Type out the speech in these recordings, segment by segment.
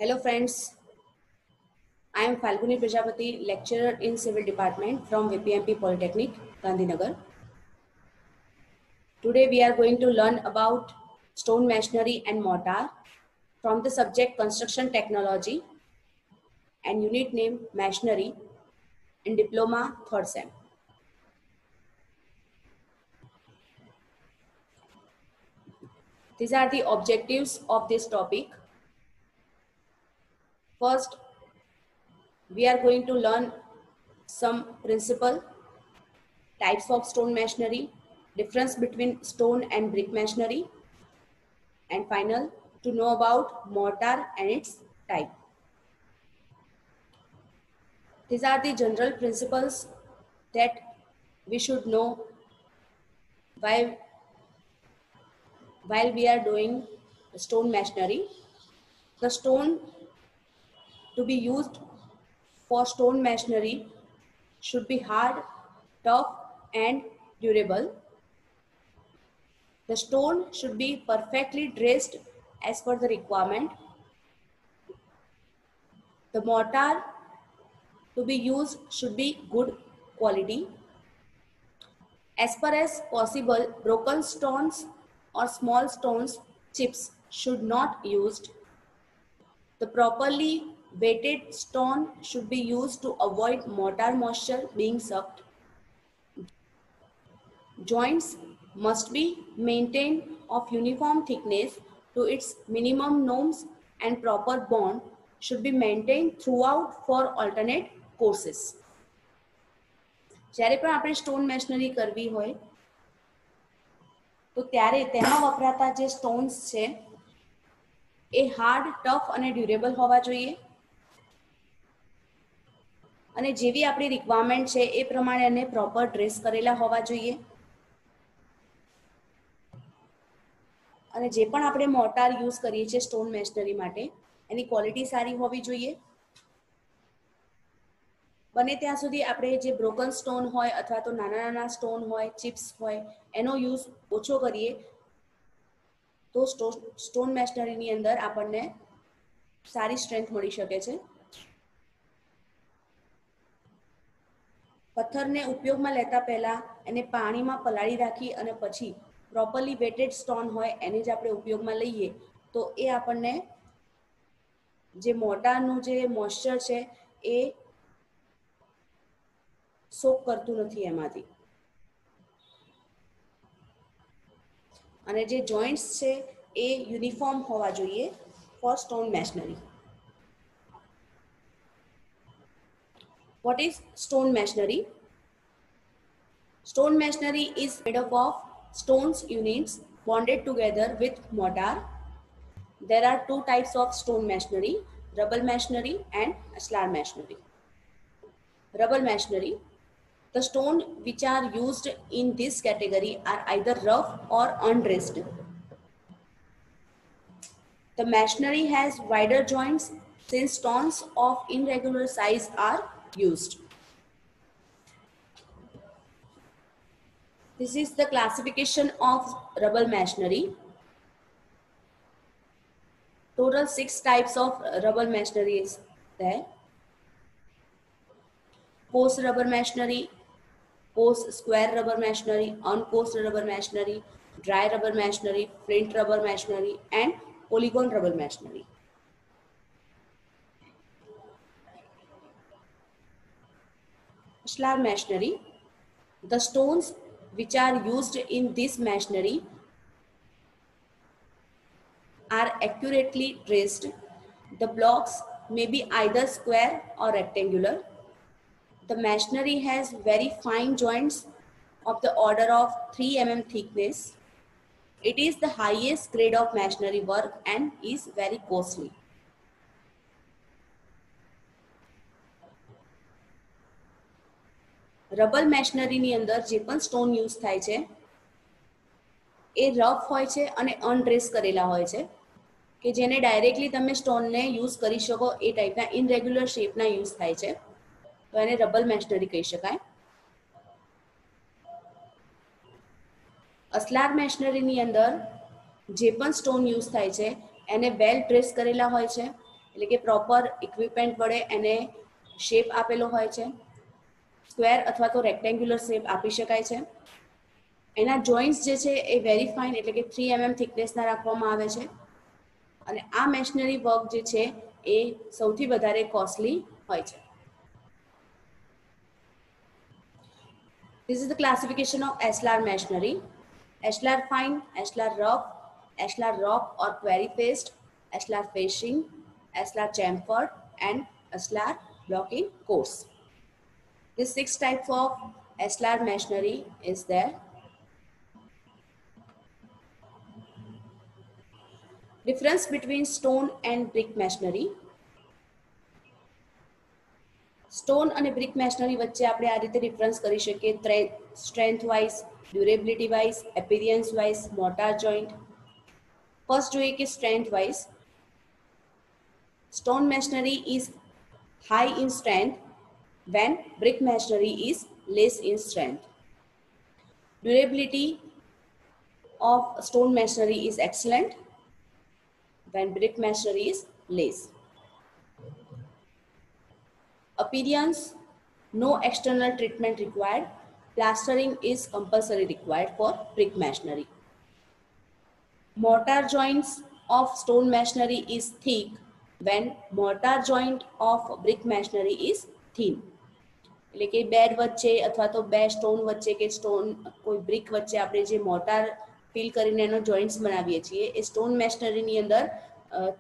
Hello friends, I am Falguni Prajapati, lecturer in Civil Department from VPMP Polytechnic, Gandhinagar. Today we are going to learn about stone masonry and mortar from the subject Construction Technology and unit name Masonry in Diploma 3rd Sem. These are the objectives of this topic. First, we are going to learn some principle, types of stone masonry, difference between stone and brick masonry, and final, to know about mortar and its type. These are the general principles that we should know while we are doing stone masonry. The stone to be used for stone masonry should be hard, tough, and durable. The stone should be perfectly dressed as per the requirement. The mortar to be used should be good quality. As far as possible, broken stones or small stones chips should not used. The properly weighted stone should be used to avoid mortar moisture being sucked. Joints must be maintained of uniform thickness to its minimum norms, and proper bond should be maintained throughout for alternate courses. જ્યારે પણ આપણે stone masonry કરવી હોય તો ત્યારે તેમાં વપરાતા જે સ્ટોન્સ છે એ હાર્ડ, ટફ અને ડ્યુરેબલ હોવા જોઈએ અને જેવી આપણી રિક્વાયરમેન્ટ છે એ પ્રમાણે એને પ્રોપર ડ્રેસ કરેલા હોવા જોઈએ અને જે પણ આપણે મોર્ટાર યુઝ કરીએ છીએ સ્ટોન મેશનરી માટે એની ક્વોલિટી સારી હોવી જોઈએ. બને ત્યાં સુધી આપણે જે બ્રોકન સ્ટોન હોય અથવા તો નાના નાના સ્ટોન હોય, ચિપ્સ હોય, એનો યુઝ ઓછો કરીએ તો સ્ટોન મેશનરીની અંદર આપણને સારી સ્ટ્રેન્થ મળી શકે છે. પથ્થરને ઉપયોગમાં લેતા પહેલા એને પાણીમાં પલાળી રાખી અને પછી પ્રોપરલી વેટેડ સ્ટોન હોય એને જ આપણે ઉપયોગમાં લઈએ તો એ આપણને જે મોર્ટારનું જે મોઇશ્ચર છે એ સોક કરતું નથી એમાંથી અને જે જોઈન્ટ્સ છે એ યુનિફોર્મ હોવા જોઈએ for stone masonry. What is stone masonry? Stone masonry is made up of stones units bonded together with mortar. There are two types of stone masonry, rubble masonry and ashlar masonry. Rubble masonry, the stone which are used in this category are either rough or undressed. The masonry has wider joints since stones of irregular size are used. This is the classification of rubble masonry. Total 6 types of rubble masonry is there. Coarse rubber masonry, coarse square rubber masonry, uncoarse rubber masonry, dry rubber masonry, flint rubber masonry, and polygon rubber masonry. Ashlar masonry, the stones which are used in this masonry are accurately dressed. The blocks may be either square or rectangular. The masonry has very fine joints of the order of 3 mm thickness. It is the highest grade of masonry work and is very costly. Rubble મેશનરીની અંદર જે પણ stone use થાય છે એ rough હોય છે અને અનડ્રેસ કરેલા હોય છે કે જેને ડાયરેક્ટલી તમે સ્ટોનને યુઝ કરી શકો એ ટાઈપના ઇનરેગ્યુલર શેપના યુઝ થાય છે તો એને રબલ મેશનરી કહી શકાય. અસલાર મેશનરીની અંદર જે પણ સ્ટોન યુઝ થાય છે એને વેલ ડ્રેસ કરેલા હોય છે, એટલે કે પ્રોપર ઇક્વિપમેન્ટ વડે એને શેપ આપેલો હોય છે, સ્ક્વેર અથવા તો રેક્ટેન્ગ્યુલર શેપ આપી શકાય છે. એના જોઈન્ટ્સ જે છે એ વેરી ફાઇન એટલે કે 3 mm થિકનેસના રાખવામાં આવે છે અને આ મેશનરી વર્ક જે છે એ સૌથી વધારે કોસ્ટલી હોય છે. This is the classification of ashlar masonry. Ashlar fine, ashlar rough, ashlar rock or quarry faced, ashlar facing, ashlar chamfered and ashlar blocking course. These 6 types of ashlar masonry is there. Difference between stone and brick masonry. Stone અને brick masonry વચ્ચે આપણે આ રીતે difference કરી શકીએ, strength wise, durability wise, appearance wise, mortar joint. First જોઈએ કે strength wise. Stone masonry is high in strength when brick masonry is less in strength. Durability of stone masonry is excellent when brick masonry is less. Appearance, no external treatment required. Plastering is compulsory required for brick masonry. Mortar joints of stone masonry is thick when mortar joint of brick masonry is thin. એટલે કે bed વચ્ચે અથવા તો બે stone વચ્ચે કે stone કોઈ brick વચ્ચે આપણે જે મોર્ટાર ફિલ કરીને એનો જોઈન્ટ્સ બનાવીએ છીએ એ સ્ટોન મેશનરીની અંદર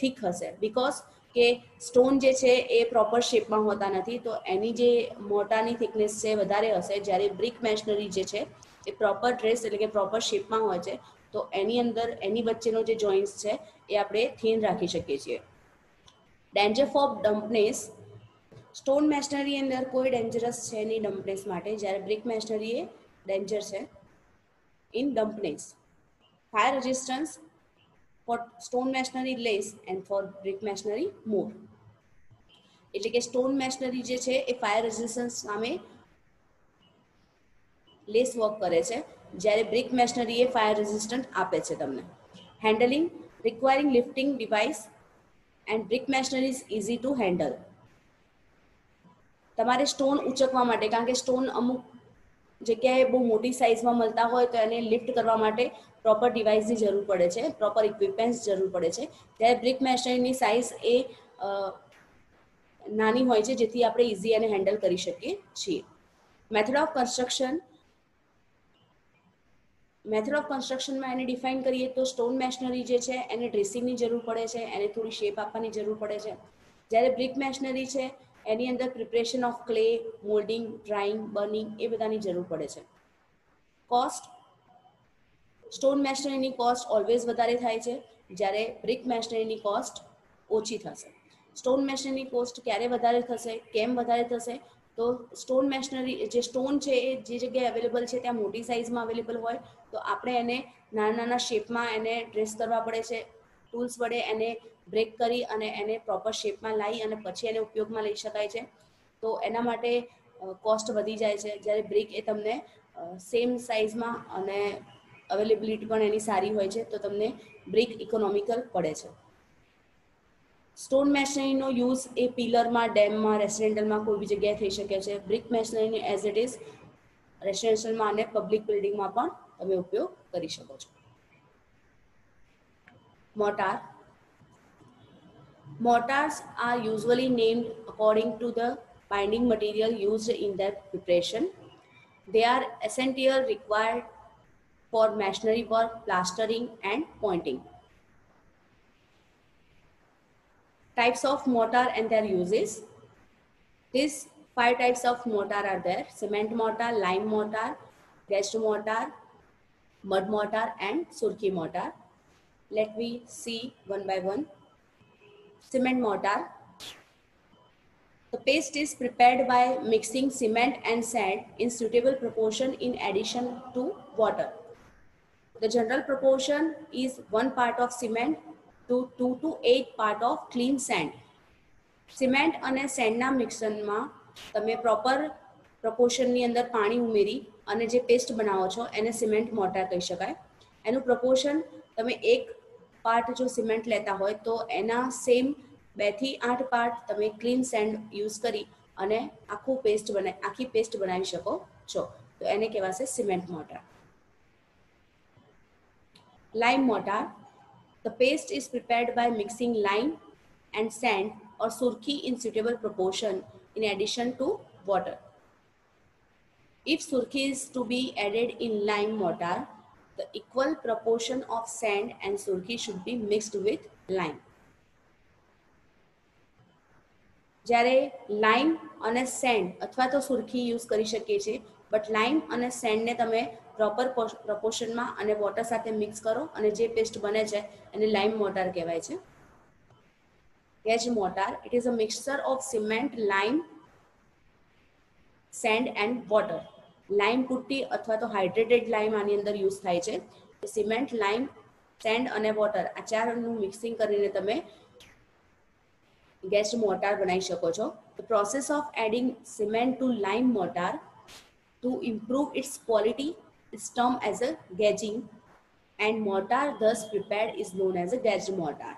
થીક હશે, બિકોઝ કે સ્ટોન જે છે એ પ્રોપર શેપમાં હોતા નથી, તો એની જે મોર્ટારની થિકનેસ છે વધારે હશે, જ્યારે બ્રિક મેશનરી જે છે એ પ્રોપર ડ્રેસ એટલે કે પ્રોપર શેપમાં હોય છે, તો એની અંદર એની વચ્ચેનો જે જોઈન્ટ્સ છે એ આપણે થીન રાખી શકીએ છીએ. Danger for dampness. Stone masonry અંદર કોઈ ડેન્જરસ છે નહીં ડમ્પનેસ માટે, જ્યારે બ્રિક મેશનરી એ ડેન્જર છે in dampness. Fire resistance for stone masonry less and for brick masonry more. એટલે કે સ્ટોન મેશનરી જે છે એ ફાયર રેઝિસ્ટન્સ સામે લેસ વર્ક કરે છે, જ્યારે બ્રિક મેશનરી એ ફાયર રેઝિસ્ટન્ટ આપે છે તમને. Handling, requiring lifting device and brick masonry is easy to handle. તમારે સ્ટોન ઉચકવા માટે, કારણ કે સ્ટોન અમુક જગ્યાએ બહુ મોટી સાઇઝમાં મળતા હોય તો એને લિફ્ટ કરવા માટે પ્રોપર ડિવાઇસની જરૂર પડે છે, પ્રોપર ઇક્વિપમેન્ટ્સ જરૂર પડે છે, ત્યારે બ્રિક મેશનરીની સાઇઝ એ નાની હોય છે જેથી આપણે ઇઝી એને હેન્ડલ કરી શકીએ છીએ. Method of construction. Method of કન્સ્ટ્રક્શનમાં એને ડિફાઇન કરીએ તો સ્ટોન મેશનરી જે છે એને ડ્રેસિંગની જરૂર પડે છે, એને થોડી શેપ આપવાની જરૂર પડે છે, જ્યારે બ્રિક મેશનરી છે એની અંદર preparation of clay, moulding, drying, burning એ બધાની જરૂર પડે છે. કોસ્ટ. સ્ટોન મેશનરીની કોસ્ટ ઓલવેઝ વધારે થાય છે, જ્યારે બ્રિક મેશનરીની કોસ્ટ ઓછી થશે. સ્ટોન મેશનરીની કોસ્ટ ક્યારે વધારે થશે, કેમ વધારે થશે, તો સ્ટોન મેશનરી જે સ્ટોન છે એ જે જગ્યાએ અવેલેબલ છે ત્યાં મોટી સાઇઝમાં અવેલેબલ હોય, તો આપણે એને નાના નાના શેપમાં એને ડ્રેસ કરવા પડે છે, ટૂલ્સ વડે એને બ્રેક કરી અને એને પ્રોપર શેપમાં લાવી અને પછી એને ઉપયોગમાં લઈ શકાય છે, તો એના માટે કોસ્ટ વધી જાય છે. જ્યારે બ્રિક એ તમને સેમ સાઇઝમાં અને અવેલેબિલિટી પણ એની સારી હોય છે, તો તમને બ્રિક ઇકોનોમિકલ પડે છે. સ્ટોન મેશનરીનો યુઝ એ પિલરમાં, ડેમમાં, રેસિડેન્ટલમાં કોઈ બી જગ્યાએ થઈ શકે છે. બ્રિક મેશનરીની એઝ ઇટ ઇઝ રેસિડેન્શિયલમાં અને પબ્લિક બિલ્ડિંગમાં પણ તમે ઉપયોગ કરી શકો છો. Mortar. Mortars are usually named according to the binding material used in their preparation. They are essential required for masonry work, plastering and pointing. Types of mortar and their uses. These 5 types of mortar are there: cement mortar, lime mortar, dredged mortar, mud mortar and surkhi mortar. Let me see one by one. Cement mortar. The paste is prepared by mixing cement and sand in suitable proportion in addition to water. The general proportion is 1 part of cement to 2 to 8 part of clean sand. Cement અને સેન્ડના મિક્સરમાં તમે proper પ્રપોર્શનની અંદર પાણી ઉમેરી અને જે paste બનાવો છો એને સિમેન્ટ મોર્ટાર કહી શકાય. એનું પ્રપોર્શન તમે 1 પાર્ટ જો સિમેન્ટ લેતા હોય તો એના સેમ 2 થી 8 પાર્ટ તમે ક્લીન સેન્ડ યુઝ કરી અને આખી પેસ્ટ બનાવી શકો છો. તો એને કહેવાશે cement mortar. Lime mortar. The paste is prepared by mixing lime and sand or surki in suitable proportion in addition to water. If surki is to be added in lime mortar, the equal proportion of sand and surki should be mixed with lime. જ્યારે લાઇમ અને send અથવા તો સુરખી use કરી શકીએ છીએ, but લાઇમ અને સેન્ડને તમે proper પ્રપોર્શનમાં અને વોટર સાથે મિક્સ કરો અને જે પેસ્ટ બને છે એને લાઇમ મોર્ટાર કહેવાય છે. Gauge mortar, it is a mixture of cement, lime, sand and water. Lime putty અથવા તો હાઇડ્રેટેડ લાઇમ આની અંદર યુઝ થાય છે. સિમેન્ટ, લાઇમ, સેન્ડ અને વોટર આ ચારનું મિક્સિંગ કરીને તમે ગેસ મોર્ટાર બનાવી શકો છો. The process of adding cement to lime mortar to improve its quality is termed as a gauging, and mortar thus prepared is known as a gauged mortar.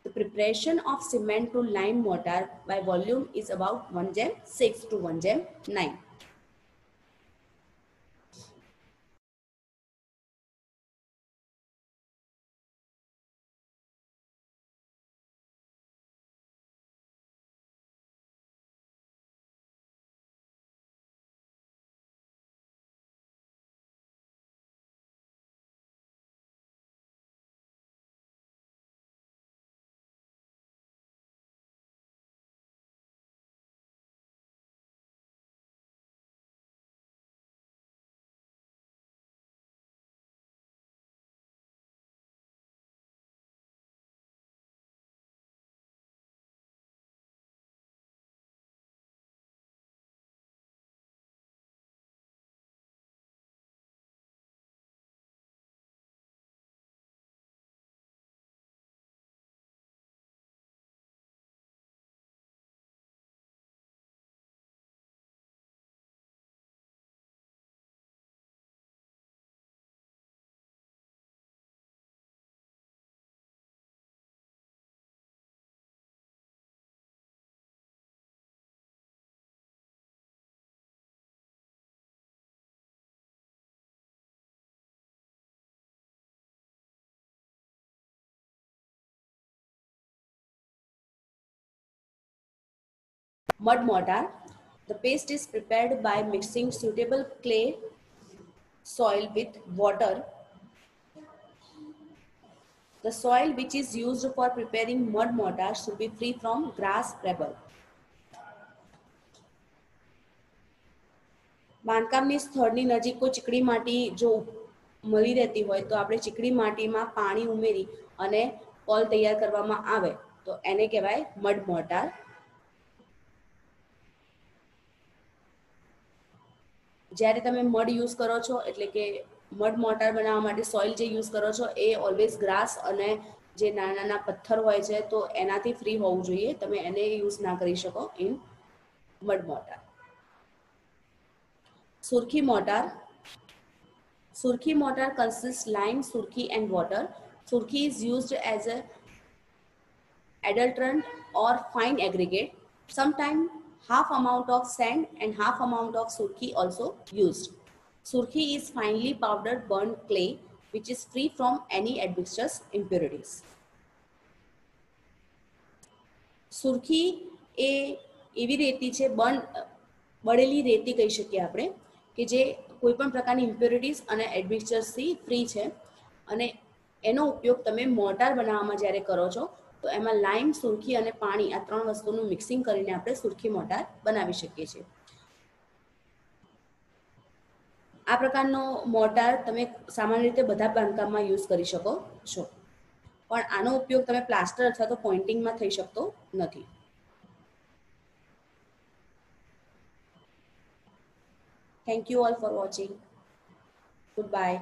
The preparation of cement to lime mortar by volume is about 1:6 to 1:9. Mud mortar. The paste is prepared by mixing suitable clay soil with water. The soil which is used for preparing mud mortar should be free from grass, rubble. બાંધકામની સ્થળની નજીક કોઈ ચીકણી માટી જો મળી રહેતી હોય તો આપણે ચીકણી માટીમાં પાણી ઉમેરી અને પોલ તૈયાર કરવામાં આવે તો એને કહેવાય મડ મોર્ટાર. જ્યારે તમે મડ યુઝ કરો છો એટલે કે મડ મોર્ટાર બનાવવા માટે સોઇલ જે યુઝ કરો છો એ ઓલવેઝ ગ્રાસ અને જે નાના નાના પથ્થર હોય છે તો એનાથી ફ્રી હોવું જોઈએ. તમે એને યુઝ ના કરી શકો in mud mortar. Surki mortar. Surki mortar consists lime, surki and water. Surki is used as a adulterant or fine aggregate. Sometimes half amount of sand and half amount of surki also used. Surki is finely powdered burnt clay which is free from any admixtures impurities. સુરખી એ એવી રેતી છે, બળેલી રેતી કહી શકીએ આપણે, કે જે કોઈ પણ પ્રકારની ઇમ્પ્યોરિટીઝ અને એડમિક્સચર્સથી ફ્રી છે અને એનો ઉપયોગ તમે મોર્ટાર બનાવવામાં જ્યારે કરો છો તો એમાં લાઇમ, સુરખી અને પાણી આ ત્રણ વસ્તુનું મિક્સિંગ કરીને આપણે સુરખી મોર્ટાર બનાવી શકીએ છીએ. આ પ્રકારનો મોર્ટાર તમે સામાન્ય રીતે બધા બાંધકામમાં યુઝ કરી શકો છો, પણ આનો ઉપયોગ તમે પ્લાસ્ટર અથવા તો પોઇન્ટિંગમાં થઈ શકતો નથી. Thank you all for watching. Goodbye.